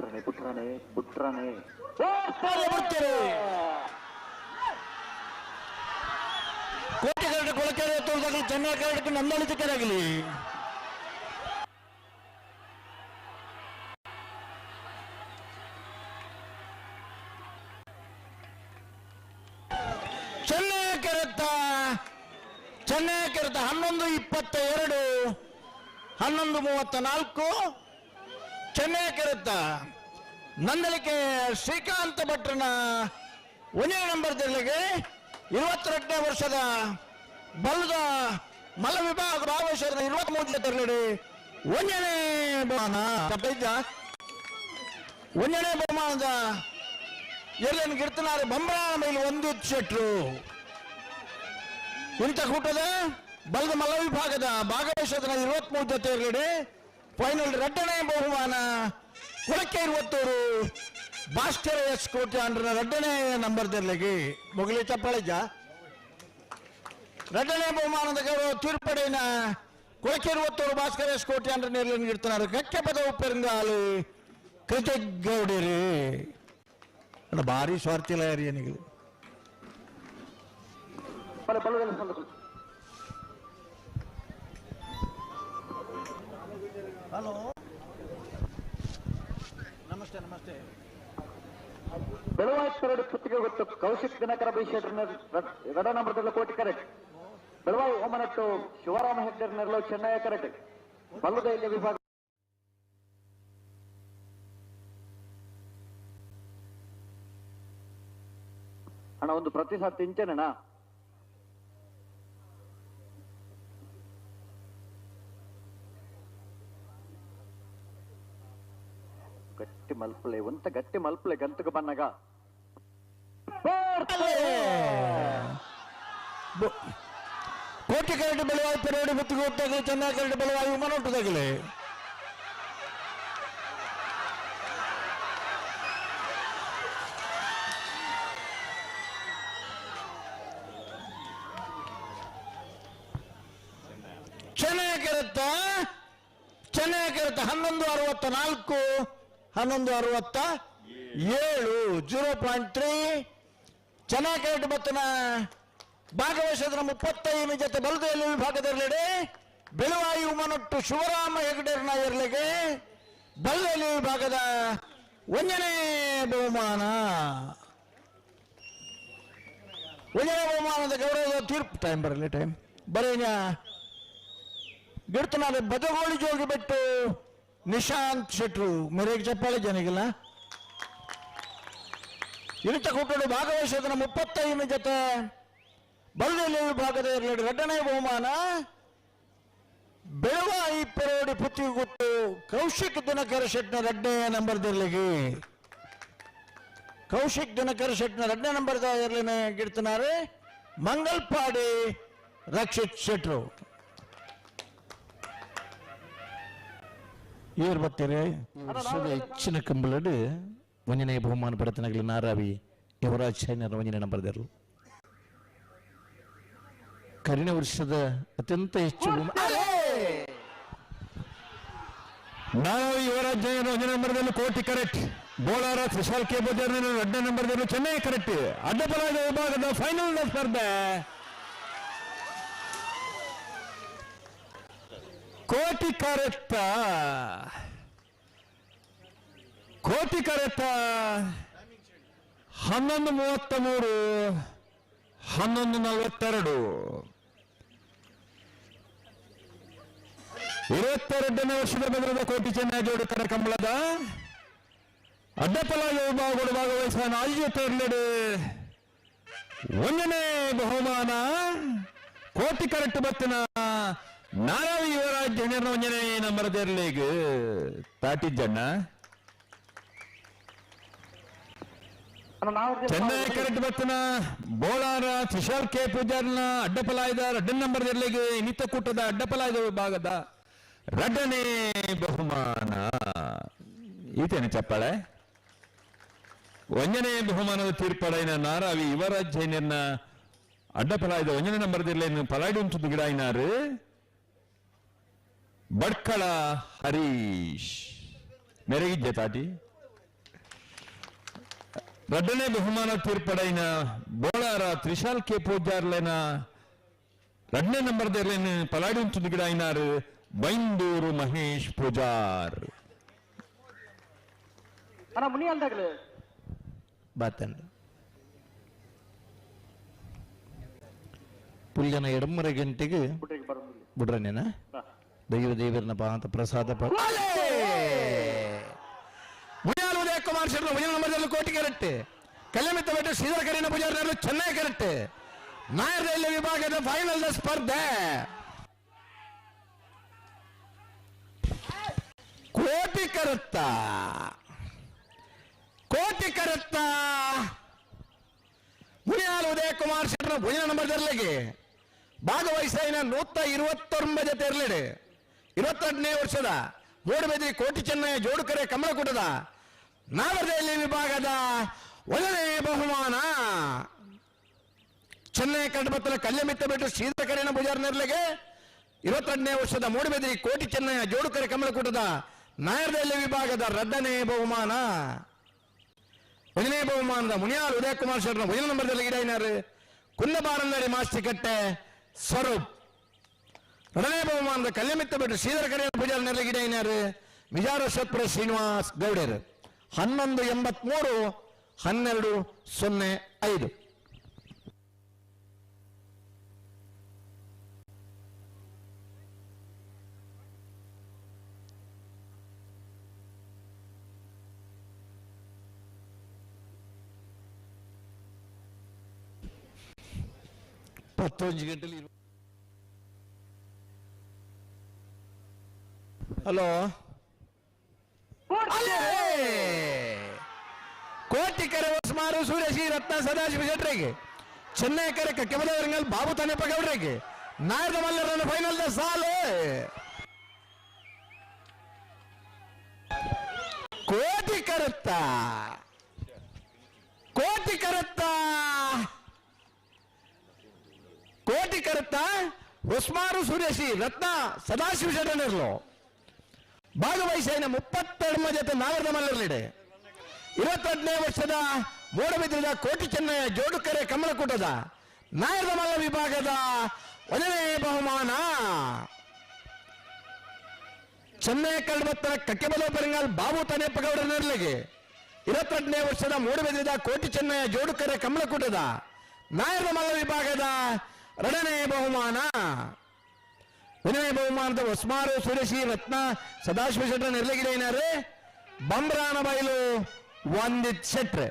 ಪುಟ್ರಾನೆ ಕೋಟೆ ಕರಡು ಕೊಳಕೆರೆ ಎತ್ತುವುದಾಗಲಿ ಚೆನ್ನೈ ಕರಡಕ್ಕೆ ನಂದಾಳಿತಕ್ಕರಾಗಲಿ ಚೆನ್ನೈ ಕೆರೆತ 11:22 11:34 ಚೆನ್ನೈ ಕೆರೆತ ನಂದಲಿಕೆ ಶ್ರೀಕಾಂತ ಭಟ್ರನ 1ನೇ ನಂಬರ್ ಜಲ್ಲಿಗೆ 22ನೇ ವರ್ಷದ ಬಲದ ಮಲ್ಲ ವಿಭಾಗ ಭಾಗವಹಿಸಿದ 23ನೇ ತರಗತಿ 1ನೇ ಬಹುಮಾನ 1ನೇ ಬಹುಮಾನದ ಎಲ್ಲೇನು ಗಿರ್ತನಾರೆ ಬಂಬಾಳ ಮೇಲೆ 1 ಶೆಟ್ರು ಇಂಥ ಕೂಟದ ಬಲದ ಮಲ್ಲ ವಿಭಾಗದ ಭಾಗವಹಿಸಿದ 23 ಜೊತೆಯಲ್ಲಿ ಫೈನಲ್ 2ನೇ ಬಹುಮಾನ ಕೊಳಕೆ 20 ಭಾಸ್ಕರ ಎಸ್ ಕೋಟೆ ಅಂಡ್ರ 2ನೇ ನಂಬರ್ ಜಲ್ಲಿಗೆ ಮುಗಲಿ ಚಪ್ಪಳಿಜ 2ನೇ ಬಹುಮಾನದ ಗೌರವ ತೀರ್ಪಡೆಯ ಕೊಳಕೆ 20 ಭಾಸ್ಕರ ಎಸ್ ಕೋಟೆ ಅಂಡ್ರ ನೆರಳಿನ ಇರ್ತಾರೆ ಕಕ್ಕೆ ಪದ ಉಪ್ಪೆರಂಗಾಲು ಕೃತಜ್ಞೌಡಿರಿ ಭಾರಿ ಸ್ವಾರ್ಥಿಲ್ಲ ಏನಿಗೆ ಹಲೋ ನಮಸ್ತೆ ನಮಸ್ತೆ ಬೆಳವಾಯಿ ಪುತ್ತಿಗೆ ಗೊತ್ತು ಕೌಶಿಕ್ ದಿನಕರ ಬೈಶೆಟ್ರ 2ನೇ ನಂಬರ್ ಕೋಟಿ ಕರೆಕ್ಟ್ ಬೆಳವಾಯಿ ಓಮನಟ್ಟು ಶಿವರಾಮ ಹೆಗ್ಡರ್ ನೆರಳು ಚೆನ್ನೈ ಕರೆಕ್ಟ್ ಬಲ್ಲದ ಇಲ್ಲಿ ವಿಭಾಗ ಅಣ್ಣ ಒಂದು ಪ್ರತಿಶತ ಇಂಚನೇನಾ ಗಟ್ಟಿ ಮಲ್ಪಲೆ ಒಂತ ಗಟ್ಟಿ ಮಲ್ಪಲೆ ಗಂತಕ್ಕೆ ಬನ್ನಗ ಕೋಟೆ ಕರಡು ಬೆಳವಾಯಿ ಪೆರಡಿ ಬುತ್ತಿಗೆ ಹೋಗ್ತಾಗಲಿ ಚೆನ್ನೈ ಕರಡು ಬೆಳವಾಯಿ ವಿಮಾನ ಹುಟ್ಟದಾಗಲಿ ಚೆನ್ನೈ ಕೆರೆತ 11:64 11:67 0.3 ಚೆನ್ನೈ ಕೆರೆಟ್ ಬತ್ತನ ಭಾಗವಹಿಸಿದ 35 ಜೊತೆ ಬಲದಲ್ಲಿ ವಿಭಾಗದಲ್ಲೆಡೆ ಬೆಳವಾಯಿ ಉಮನೊಟ್ಟು ಶಿವರಾಮ ಹೆಗ್ಡೇರ್ನ ಎರಲಿಗೆ ಬಲದಲ್ಲಿ ವಿಭಾಗದ 1ನೇ ಬಹುಮಾನ 1ನೇ ಬಹುಮಾನದ ಗೌರವದ ತೀರ್ಪು ಟೈಮ್ ಬರಲಿ ಟೈಮ್ ಬರೀನ ಗಿಡ್ತನಾರೆ ಬದಗೋಳಿ ಜೋಗಿ ಬಿಟ್ಟು ನಿಶಾಂತ್ ಶೆಟ್ರು ಮೇರೆಗೆ ಚಪ್ಪಾಳೆ ಜನಿಗಿಲ್ಲ ಇಳಿತ ಕೂಟಲು ಭಾಗವಹಿಸಿದ 35 ಜೊತೆ ಬಲದಲ್ಲಿ ವಿಭಾಗದ 2ನೇ ಬಹುಮಾನ ಬೆಳವಾಯಿ ಪೆರೋಡಿ ಪುತ್ತಿಗೆ ಗೊತ್ತು ಕೌಶಿಕ್ ದಿನಕರ ಶೆಟ್ನ 2ನೇ ನಂಬರ್ ದರ್ಲಿಗೆ ಕೌಶಿಕ್ ದಿನಕರ ಶೆಟ್ನ 2ನೇ ನಂಬರ್ ದರ್ಲಿನ ಗಿಡ್ತನಾರೆ ಮಂಗಲ್ಪಾಡಿ ರಕ್ಷಿತ್ ಶೆಟ್ರು ಇವರು ಬರ್ತಾರೆ ಹೆಚ್ಚಿನ ಕಂಬಳಡು 1ನೇ ಬಹುಮಾನ ಪಡೆತನಗಲಿ ನಾರಾವಿ ಯುವರಾಜ್ ಸೈನ್ಯರ 1ನೇ ನಂಬರ್ದರು ಕರಿನ ವರ್ಷದ ಅತ್ಯಂತ ಹೆಚ್ಚು ನಾರಾವಿ ಯುವರಾಜ್ ಸೈನ್ಯರ 1ನೇ ನಂಬರ್ದಲ್ಲಿ ಕೋಟಿ ಕರೆಕ್ಟ್ ಬೋಳಾರ ವಿಶಾಲ್ ಕೆ ಬಜಾರ್ 2ನೇ ನಂಬರ್ದಲ್ಲಿ ಚೆನ್ನೈ ಕರೆಕ್ಟ್ ಅಡ್ಡಪರಾಜ ವಿಭಾಗದ ಫೈನಲ್ ಸ್ಪರ್ಧೆ ಕೋಟಿ ಕರೆತ್ತ 11:33 11:42 22ನೇ ವರ್ಷದ ಬೆದರದ ಕೋಟಿ ಚೆನ್ನೈ ಜೋಡಿ ಕರಕಂಬಳದ ಅಡ್ಡಪಲಾಯ ವಿಭಾಗಗಳು ಭಾಗವಹಿಸುವ 4 ತೇರ್ಲೆಡೆ 1ನೇ ಬಹುಮಾನ ಕೋಟಿ ಕರೆಕ್ಟ್ ಬತ್ತಿನ ನಾರಾವಿ ಯುವರಾಜ್ ಜನರ 1ನೇ ನಂಬರ್ ದೇರ್ಲಿಗೆ ತಾಟಿಜ್ಜಣ್ಣ ಚೆನ್ನೈ ಕರೆಕ್ಟ್ ಬತ್ತನ ಬೋಳಾರ ವಿಶಾಲ್ ಕೆ ಪೂಜಾರ್ನ ಅಡ್ಡಪಲಾಯದ 2ನೇ ನಂಬರ್ ದೇರ್ಲಿಗೆ ನಿತ್ಯ ಕೂಟದ ಅಡ್ಡಪಲಾಯದ ವಿಭಾಗದ 2ನೇ ಬಹುಮಾನ ಈತೇನೆ ಚಪ್ಪಾಳೆ 1ನೇ ಬಹುಮಾನದ ತೀರ್ಪಡೆಯ ನಾರಾವಿ ಯುವರಾಜ್ ಜೈನರ್ನ ಅಡ್ಡಪಲಾಯದ 1ನೇ ನಂಬರ್ ದೇರ್ಲಿನ ಪಲಾಡಿ ಉಂಟು ಗಿಡಾಯಿನಾರು ಬಡ್ಕಳ ಹರೀಶ್ ಮೆರಗಿದ್ದೆ ತಾಟಿ ಎರಡನೇ ಬಹುಮಾನ ತೀರ್ಪಡೈನ ಬೋಳಾರ ತ್ರಿಶಾಲ್ ಕೆ ಪೂಜಾರ್ಲೆನ ಎರಡನೇ ನಂಬರ್ದರ್ಲೇನ ಪಲಾಡಿ ತುದಿಗಿಡ ಐನಾರು ಬೈಂದೂರು ಮಹೇಶ್ ಪೂಜಾರ್ ಅಣ್ಣ ಮುನಿಯಲ್ದಾಗಲೇ ಬಾತಂಡ ಪುಲ್ಯನ ಎಡಮರ ಗಂಟೆಗೆ ಬಿಡ್ರನೇನ ದೇವರನ ಪಾಂತ ಪ್ರಸಾದ ಮುನಿಯಾಲ್ ಉದಯ ಕುಮಾರ್ ಶರ್ಮ ಮುನಿಯ ನಂಬರ್ದಲ್ಲಿ ಕೋಟಿ ಕೆರಟ್ಟೆ ಕಲ್ಯಾಮಿತ ಬೆಟ್ಟ ಶ್ರೀಧರ ಕರೀನ ಪೂಜಾರರು ಚೆನ್ನೈ ಕೆರಟ್ಟೆ ನಾಯರ್ ರೈಲ್ವೆ ವಿಭಾಗದ ಫೈನಲ್ ಸ್ಪರ್ಧೆ ಕೋಟಿ ಕರತ್ತ ಮುನಿಯಾಲ್ ಉದಯ ಕುಮಾರ್ ಶರ್ಮ ಮುನಿಯ ನಂಬರ್ದಲ್ಲಿಗೆ ಭಾಗವಹಿಸಿನ 129 ತೆರಳಿಡೆ 22ನೇ ವರ್ಷದ ಮೂಡಬಿದ್ರಿ ಕೋಟಿ ಚೆನ್ನೈ ಜೋಡುಕರೆ ಕಮಲಕೂಟದ ನಾಗರಹಳ್ಳಿ ವಿಭಾಗದ 1ನೇ ಬಹುಮಾನ ಚೆನ್ನೈ ಕಡಬತ್ತಲ ಕಲ್ಯಮಿತ್ತ ಬಿಟ್ಟು ಶ್ರೀಧರ ಕರಿನ ಪೂಜಾರ್ ನೆರಳಿಗೆ 22ನೇ ವರ್ಷದ ಮೂಡಬಿದ್ರಿ ಕೋಟಿ ಚೆನ್ನೈ ಜೋಡುಕರೆ ಕಮಲಕೂಟದ ನಾಗರಹಳ್ಳಿ ವಿಭಾಗದ 2ನೇ ಬಹುಮಾನ 1ನೇ ಬಹುಮಾನದ ಮುನಿಯಾಲ್ ಉದಯ ಕುಮಾರ್ ಶರ್ಮ 1ನೇ ನಂಬರ್ದಲ್ಲಿ ಗಿಡೈನಾರು ಕುಂದಬಾರಂದಡಿ ಮಾಸ್ತಿಕಟ್ಟೆ ಸ್ವರೂಪ್ 2ನೇ ಬಹುಮಾನದ ಕಲ್ಯಮಿತ್ತ ಬಿಟ್ಟು ಶ್ರೀಧರ ಕರಿಯ ಪೂಜಾರ್ ನೆರಳಿ ಗಿಡೈನಾರು ವಿಜಾರಶತ್ಪುರ ಶ್ರೀನಿವಾಸ್ ಗೌಡರು 1183 1205 11 ಗಂಟೆಲಿ ಹಲೋ ಕೋಟಿಕರೆ ಒಸ್ಮಾರು ಸೂರ್ಯಶ್ರೀ ರತ್ನ ಸದಾಶಿವ ಶೆಟ್ರಿಗೆ ಚೆನ್ನೈ ಕರೆ ಕೆಮದವರಂಗಲ್ ಬಾಬು ತನೆಪ್ಪ ಗೌಡ್ರಿಗೆ ನಾಯರದ ಮಲ್ಲರನ್ನ ಫೈನಲ್ ಸಾಲು ಕೋಟಿ ಕರುತ್ತ ಒಸ್ಮಾರು ಸೂರ್ಯಶ್ರೀ ರತ್ನ ಸದಾಶಿವ ಶೆಟ್ಟರ್ನರ್ಲು ಭಾಗವಹಿಸಿನ 32 ಜೊತೆ ನಾಗರದ ಮಲ್ಲರ್ಲಿಡೆ 22ನೇ ವರ್ಷದ ಮೂಡಬಿದ್ರದ ಕೋಟಿ ಚೆನ್ನೈ ಜೋಡುಕರೆ ಕಮಲಕೂಟದ ನಾಗರದ ಮಲ್ಲ ವಿಭಾಗದ 1ನೇ ಬಹುಮಾನ ಚೆನ್ನೈ ಕಲ್ಬತ್ತರ ಕಕ್ಕೆಬಲ ಪೆರಂಗಾಲ್ ಬಾಬು ತನೆಪ್ಪ ಗೌಡ ನೆರಳಿಗೆ 22ನೇ ವರ್ಷದ ಮೂಡಬಿದ್ರದ ಕೋಟಿ ಚೆನ್ನೈ ಜೋಡುಕರೆ ಕಮಲಕೂಟದ ನಾಗರದ ಮಲ್ಲ ವಿಭಾಗದ 2ನೇ ಬಹುಮಾನ 1ನೇ ಬಹುಮಾನದ ಒಸ್ಮಾರು ಸುರೇಶಿ ರತ್ನ ಸದಾಶಿವ ಶೆಟ್ರ ನೆರಳಿಗಿಡೇನಾರು ಬಂಬ್ರಾನ ಬಯಲು ವಂದಿತ್ ಶೆಟ್ರೆ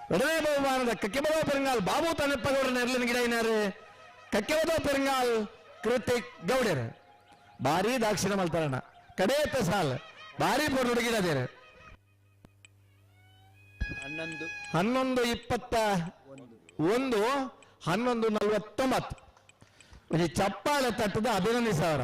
2ನೇ ಬಹುಮಾನದ ಕಕ್ಕೆಬದ ಪೆರಂಗಾಲ್ ಬಾಬು ತನೆಪ್ಪ ಗೌಡ ನೆರಳಿನ ಗಿಡೇನಾರು ಕಕ್ಕೆಬದ ಪೆರಂಗಾಲ್ ಕೃತಿಕ್ ಗೌಡರ್ ಭಾರಿ ದಾಕ್ಷಿಣ ಮಲ್ತಾರಣ ಕಡೆಯತ್ತ ಸಾಲ್ ಭಾರಿ ಪೊರ್ಲು ಹುಡುಗಿಡದೇರು 11:21 11:49 ಚಪ್ಪಾಳೆ ತಟ್ಟದ ಅಭಿನಂದಿಸವರ